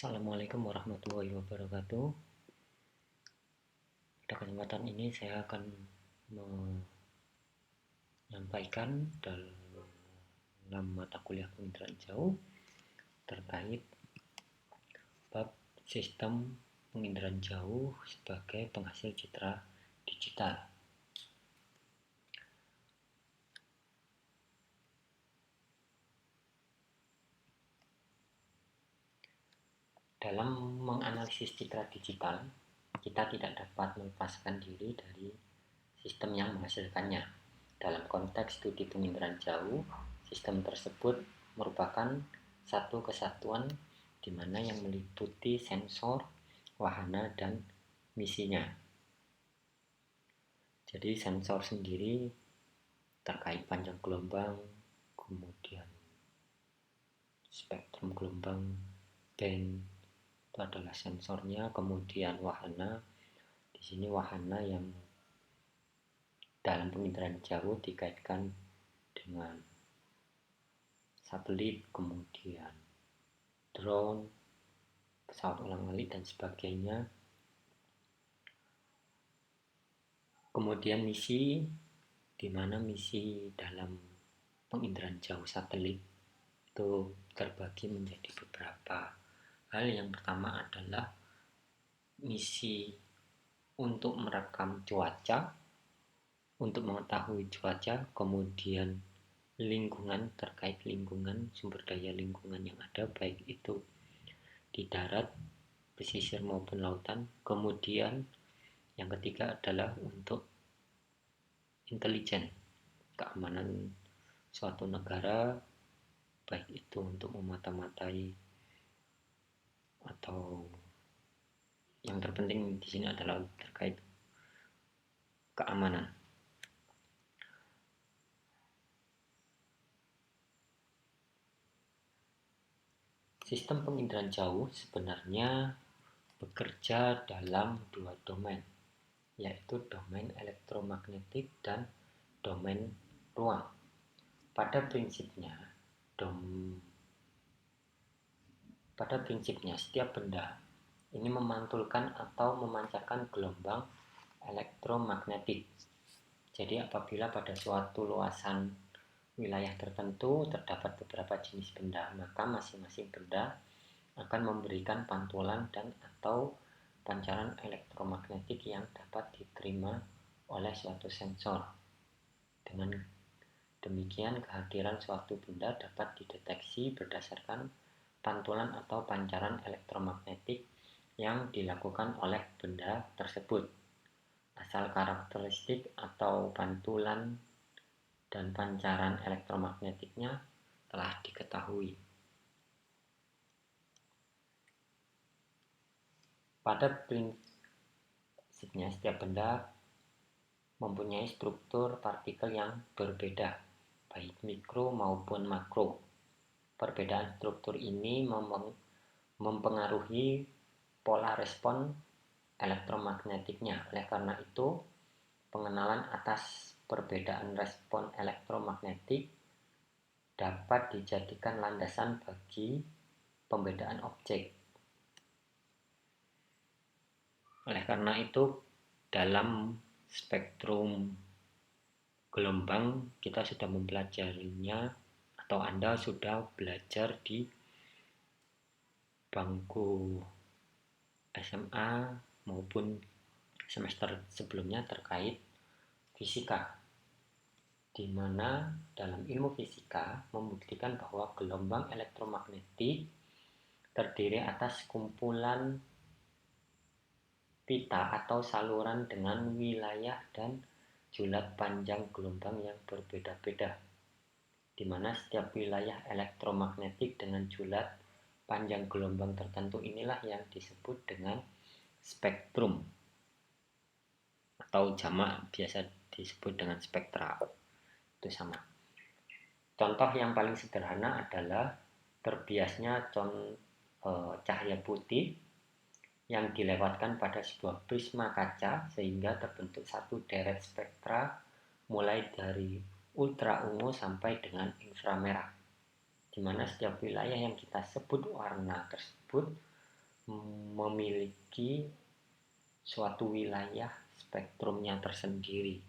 Assalamualaikum warahmatullahi wabarakatuh. Pada kesempatan ini saya akan menyampaikan dalam mata kuliah penginderaan jauh terkait bab sistem penginderaan jauh sebagai penghasil citra digital. Dalam menganalisis citra digital, kita tidak dapat melepaskan diri dari sistem yang menghasilkannya. Dalam konteks studi penginderaan jauh, sistem tersebut merupakan satu kesatuan di mana yang meliputi sensor, wahana, dan misinya. Jadi sensor sendiri terkait panjang gelombang, kemudian spektrum gelombang, band, itu adalah sensornya. Kemudian wahana, di sini wahana yang dalam penginderaan jauh dikaitkan dengan satelit, kemudian drone, pesawat ulang-alik, dan sebagainya. Kemudian misi, di mana misi dalam penginderaan jauh satelit itu terbagi menjadi beberapa hal. Yang pertama adalah misi untuk merekam cuaca, untuk mengetahui cuaca, kemudian lingkungan, terkait lingkungan, sumber daya lingkungan yang ada, baik itu di darat, pesisir maupun lautan. Kemudian yang ketiga adalah untuk intelijen, keamanan suatu negara, baik itu untuk memata-matai atau yang terpenting di sini adalah terkait keamanan. Sistem penginderaan jauh sebenarnya bekerja dalam dua domain, yaitu domain elektromagnetik dan domain ruang. Pada prinsipnya setiap benda ini memantulkan atau memancarkan gelombang elektromagnetik. Jadi apabila pada suatu luasan wilayah tertentu terdapat beberapa jenis benda, maka masing-masing benda akan memberikan pantulan dan atau pancaran elektromagnetik yang dapat diterima oleh suatu sensor. Dengan demikian, kehadiran suatu benda dapat dideteksi berdasarkan pantulan atau pancaran elektromagnetik yang dilakukan oleh benda tersebut. Asal karakteristik atau pantulan dan pancaran elektromagnetiknya telah diketahui. Pada prinsipnya setiap benda mempunyai struktur partikel yang berbeda, baik mikro maupun makro. Perbedaan struktur ini mempengaruhi pola respon elektromagnetiknya. Oleh karena itu, pengenalan atas perbedaan respon elektromagnetik dapat dijadikan landasan bagi pembedaan objek. Oleh karena itu, dalam spektrum gelombang kita sudah mempelajarinya, atau Anda sudah belajar di bangku SMA maupun semester sebelumnya terkait fisika, di mana dalam ilmu fisika membuktikan bahwa gelombang elektromagnetik terdiri atas kumpulan pita atau saluran dengan wilayah dan julat panjang gelombang yang berbeda-beda, di mana setiap wilayah elektromagnetik dengan julat panjang gelombang tertentu inilah yang disebut dengan spektrum, atau jamak biasa disebut dengan spektra. Itu sama. Contoh yang paling sederhana adalah terbiasnya cahaya putih yang dilewatkan pada sebuah prisma kaca sehingga terbentuk satu deret spektra mulai dari ultra ungu sampai dengan inframerah, di mana setiap wilayah yang kita sebut warna tersebut memiliki suatu wilayah spektrumnya tersendiri.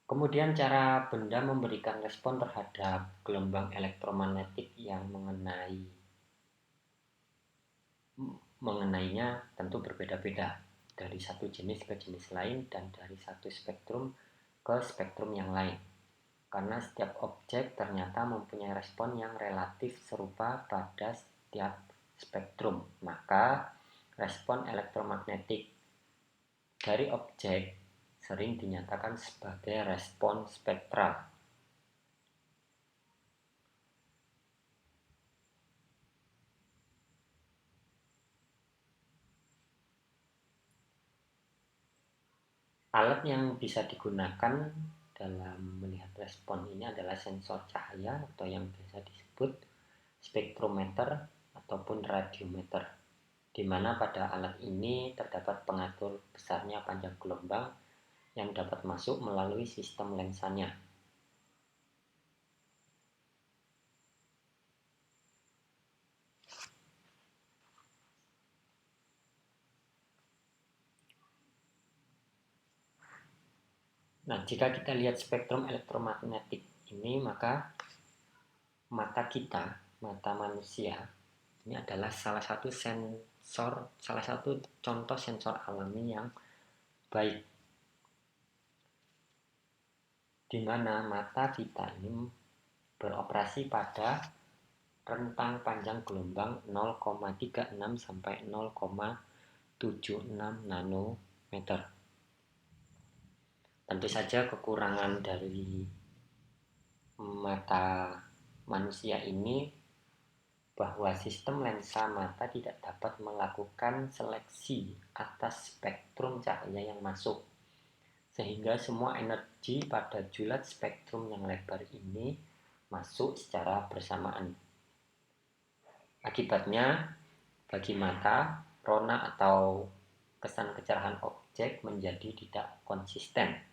Kemudian cara benda memberikan respon terhadap gelombang elektromagnetik yang mengenainya tentu berbeda-beda dari satu jenis ke jenis lain dan dari satu spektrum ke spektrum yang lain. Karena setiap objek ternyata mempunyai respon yang relatif serupa pada setiap spektrum, maka respon elektromagnetik dari objek sering dinyatakan sebagai respon spektral. Alat yang bisa digunakan dalam melihat respon ini adalah sensor cahaya atau yang biasa disebut spektrometer ataupun radiometer, di mana pada alat ini terdapat pengatur besarnya panjang gelombang yang dapat masuk melalui sistem lensanya. Nah, jika kita lihat spektrum elektromagnetik ini, maka mata kita, mata manusia, ini adalah salah satu contoh sensor alami yang baik, di mana mata kita ini beroperasi pada rentang panjang gelombang 0,36 sampai 0,76 nanometer. Tentu saja kekurangan dari mata manusia ini bahwa sistem lensa mata tidak dapat melakukan seleksi atas spektrum cahaya yang masuk, sehingga semua energi pada julat spektrum yang lebar ini masuk secara bersamaan. Akibatnya, bagi mata, rona atau kesan kecerahan objek menjadi tidak konsisten.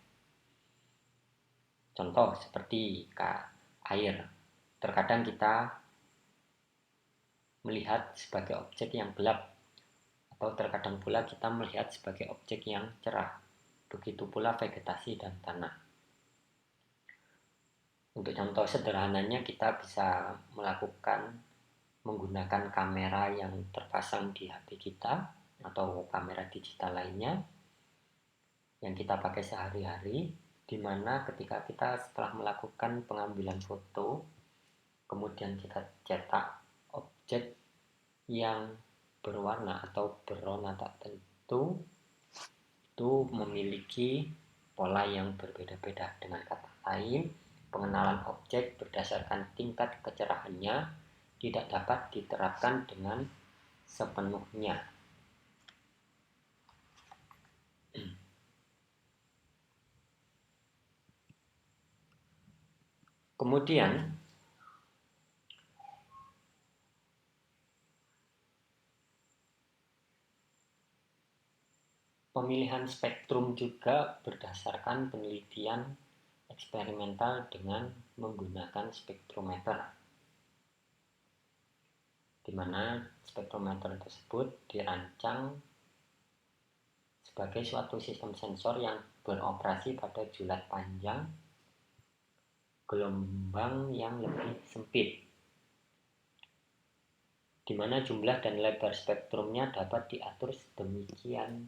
Contoh seperti air. Terkadang kita melihat sebagai objek yang gelap, atau terkadang pula kita melihat sebagai objek yang cerah. Begitu pula vegetasi dan tanah. Untuk contoh sederhananya, kita bisa menggunakan kamera yang terpasang di HP kita atau kamera digital lainnya yang kita pakai sehari-hari, di mana ketika kita setelah melakukan pengambilan foto, kemudian kita cetak objek yang berwarna atau berwarna tak tentu, itu memiliki pola yang berbeda-beda. Dengan kata lain, pengenalan objek berdasarkan tingkat kecerahannya tidak dapat diterapkan dengan sepenuhnya. Kemudian pemilihan spektrum juga berdasarkan penelitian eksperimental dengan menggunakan spektrometer, di mana spektrometer tersebut dirancang sebagai suatu sistem sensor yang beroperasi pada julat panjang gelombang yang lebih sempit, di mana jumlah dan lebar spektrumnya dapat diatur sedemikian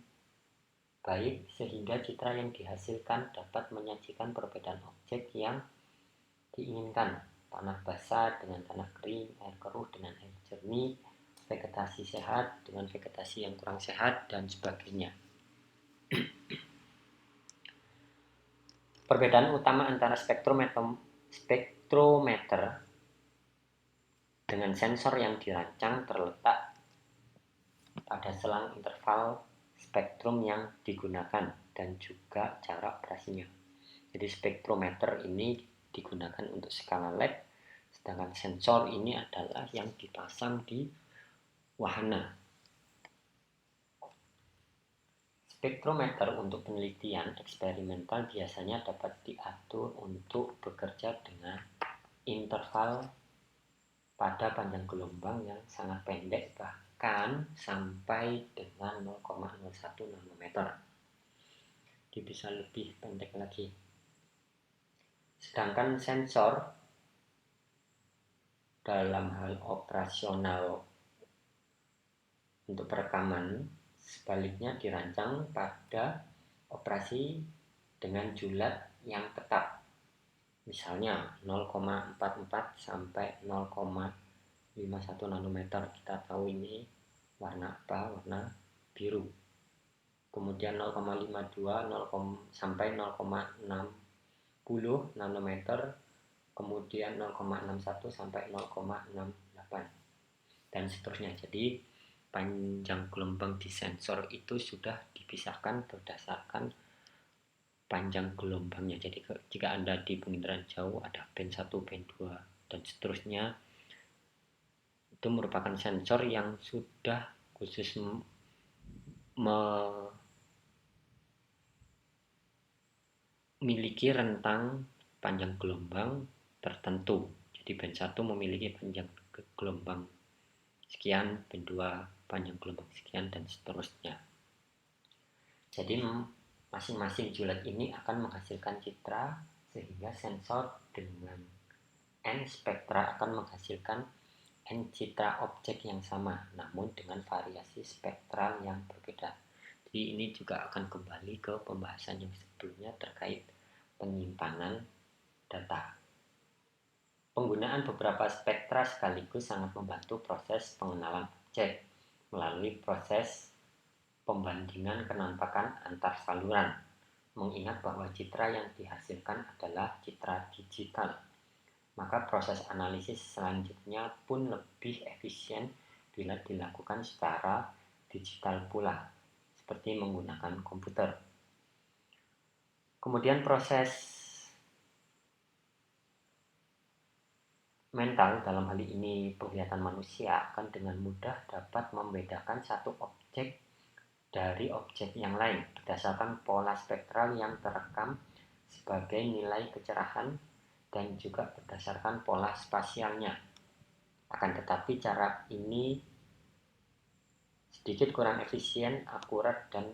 baik sehingga citra yang dihasilkan dapat menyajikan perbedaan objek yang diinginkan, tanah basah dengan tanah kering, air keruh dengan air jernih, vegetasi sehat dengan vegetasi yang kurang sehat, dan sebagainya. Perbedaan utama antara spektrometer dengan sensor yang dirancang terletak pada selang interval spektrum yang digunakan dan juga cara operasinya. Jadi spektrometer ini digunakan untuk skala lab, sedangkan sensor ini adalah yang dipasang di wahana. Spektrometer untuk penelitian eksperimental biasanya dapat diatur untuk bekerja dengan interval pada panjang gelombang yang sangat pendek, bahkan sampai dengan 0,01 nanometer. Jadi bisa lebih pendek lagi. Sedangkan sensor dalam hal operasional untuk perekaman sebaliknya dirancang pada operasi dengan julat yang tetap. Misalnya 0,44 sampai 0,51 nanometer. Kita tahu ini warna apa? Warna biru. Kemudian 0,52 sampai 0,60 nanometer. Kemudian 0,61 sampai 0,68 dan seterusnya. Jadi panjang gelombang di sensor itu sudah dipisahkan berdasarkan panjang gelombangnya. Jadi jika Anda di penginderaan jauh ada band 1, band 2 dan seterusnya, itu merupakan sensor yang sudah khusus memiliki rentang panjang gelombang tertentu. Jadi band 1 memiliki panjang gelombang sekian, band 2 panjang gelombang sekian dan seterusnya. Jadi masing-masing julat ini akan menghasilkan citra, sehingga sensor dengan N spektra akan menghasilkan N citra objek yang sama, namun dengan variasi spektral yang berbeda. Jadi ini juga akan kembali ke pembahasan yang sebelumnya terkait penyimpanan data. Penggunaan beberapa spektra sekaligus sangat membantu proses pengenalan objek melalui proses pembandingan kenampakan antar saluran. Mengingat bahwa citra yang dihasilkan adalah citra digital, maka proses analisis selanjutnya pun lebih efisien bila dilakukan secara digital pula, seperti menggunakan komputer. Kemudian proses mental, dalam hal ini penglihatan manusia, akan dengan mudah dapat membedakan satu objek dari objek yang lain berdasarkan pola spektral yang terekam sebagai nilai kecerahan dan juga berdasarkan pola spasialnya. Akan tetapi cara ini sedikit kurang efisien, akurat, dan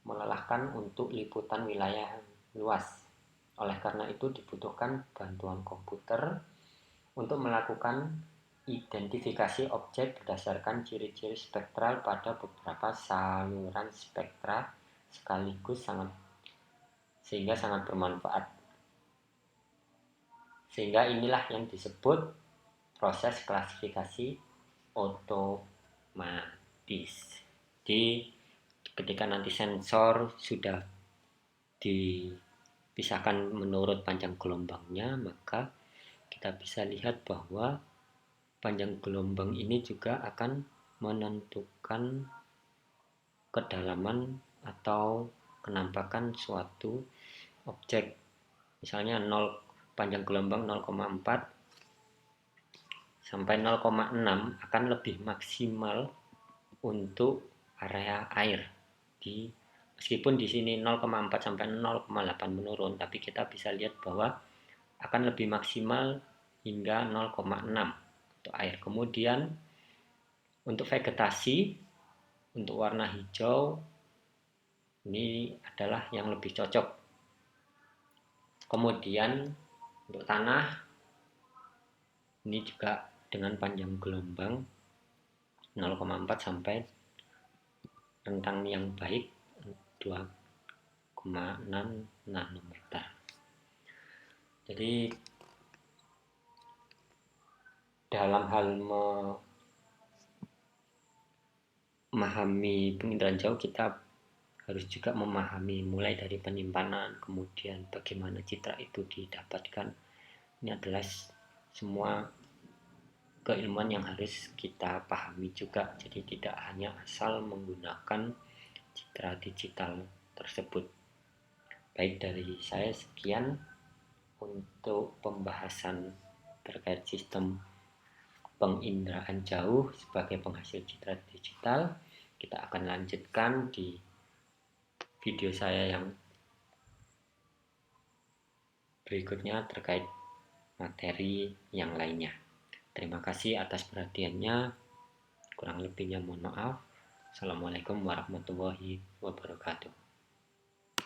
melelahkan untuk liputan wilayah luas. Oleh karena itu dibutuhkan bantuan komputer untuk melakukan identifikasi objek berdasarkan ciri-ciri spektral pada beberapa saluran spektra sekaligus sehingga sangat bermanfaat. Sehingga inilah yang disebut proses klasifikasi otomatis. Jadi ketika nanti sensor sudah dipisahkan menurut panjang gelombangnya, maka kita bisa lihat bahwa panjang gelombang ini juga akan menentukan kedalaman atau kenampakan suatu objek. Misalnya panjang gelombang 0,4 sampai 0,6 akan lebih maksimal untuk area air. Meskipun di sini 0,4 sampai 0,8 menurun, tapi kita bisa lihat bahwa akan lebih maksimal hingga 0,6 untuk air. Kemudian untuk vegetasi, untuk warna hijau, ini adalah yang lebih cocok. Kemudian untuk tanah, ini juga dengan panjang gelombang 0,4 sampai rentang yang baik 2,6 nanometer. Jadi dalam hal memahami penginderaan jauh, kita harus juga memahami mulai dari penyimpanan, kemudian bagaimana citra itu didapatkan. Ini adalah semua keilmuan yang harus kita pahami juga. Jadi tidak hanya asal menggunakan citra digital tersebut. Baik, dari saya sekian untuk pembahasan terkait sistem penginderaan jauh sebagai penghasil citra digital. Kita akan lanjutkan di video saya yang berikutnya terkait materi yang lainnya. Terima kasih atas perhatiannya. Kurang lebihnya mohon maaf. Assalamualaikum warahmatullahi wabarakatuh.